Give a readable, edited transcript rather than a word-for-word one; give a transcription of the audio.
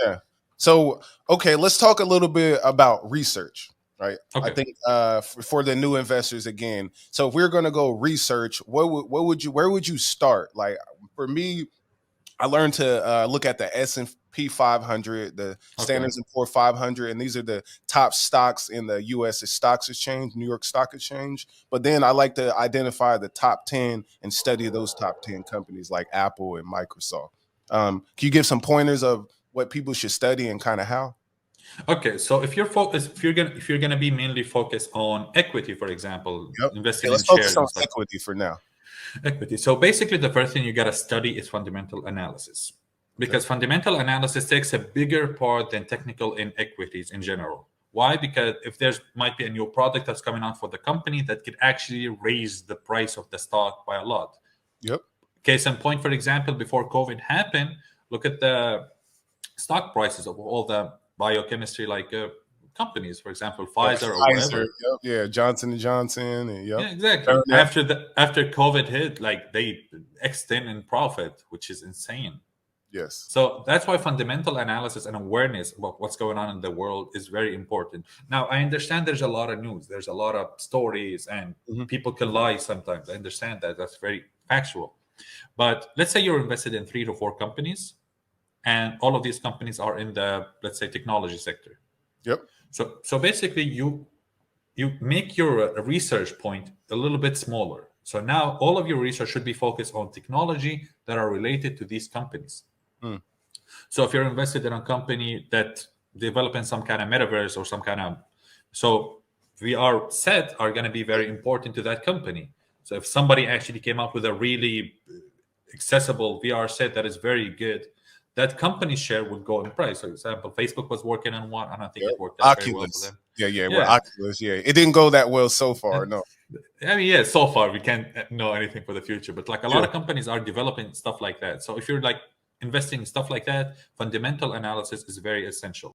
Yeah. So, okay, let's talk a little bit about research, right? I Okay. think for the new investors again. So, if we're going to go research, what would you where would you start? Like for me, I learned to look at the S&P 500, the Okay. Standards and Poor 500, and these are the top stocks in the U.S. Stocks Exchange, New York Stock Exchange. But then I like to identify the top 10 and study those top 10 companies like Apple and Microsoft. Can you give some pointers of what people should study and kind of how? Okay. So if you're focused, if you're gonna be mainly focused on equity, for example, Yep. Okay, investing in let's focus shares on and stuff. equity for now. Equity. So basically, the first thing you gotta study is fundamental analysis, Okay. because fundamental analysis takes a bigger part than technical in equities in general. Why? Because if there's might be a new product that's coming out for the company that could actually raise the price of the stock by a lot. Yep. Case in point, for example, before COVID happened, look at the stock prices of all the biochemistry like companies, for example, Yeah. Pfizer or Pfizer. whatever. Yep. Yeah. Johnson and Johnson. And yep. Yeah, exactly. Yep. After COVID hit, like they extend in profit, which is insane. Yes. So that's why fundamental analysis and awareness about what's going on in the world is very important. Now, I understand there's a lot of news, there's a lot of stories, and Hmm. people can lie sometimes. I understand that. That's very factual. But let's say you're invested in 3 to 4 companies, and all of these companies are in the, let's say, technology sector. Yep. So basically, you make your research point a little bit smaller. So now all of your research should be focused on technology that are related to these companies. Mm. So if you're invested in a company that developing some kind of metaverse or some kind of, so VR set are going to be very important to that company. So if somebody actually came up with a really accessible VR set that is very good, that company's share would go in price. For example, Facebook was working on one, and I think Yep. it worked out very well for Oculus. them. Yeah. Yeah. Well, Yeah. Oculus. Yeah. It didn't go that well so far. Uh, No. I mean, yeah, so far we can't know anything for the future, but like a lot Yeah. of companies are developing stuff like that. So if you're like investing in stuff like that, fundamental analysis is very essential.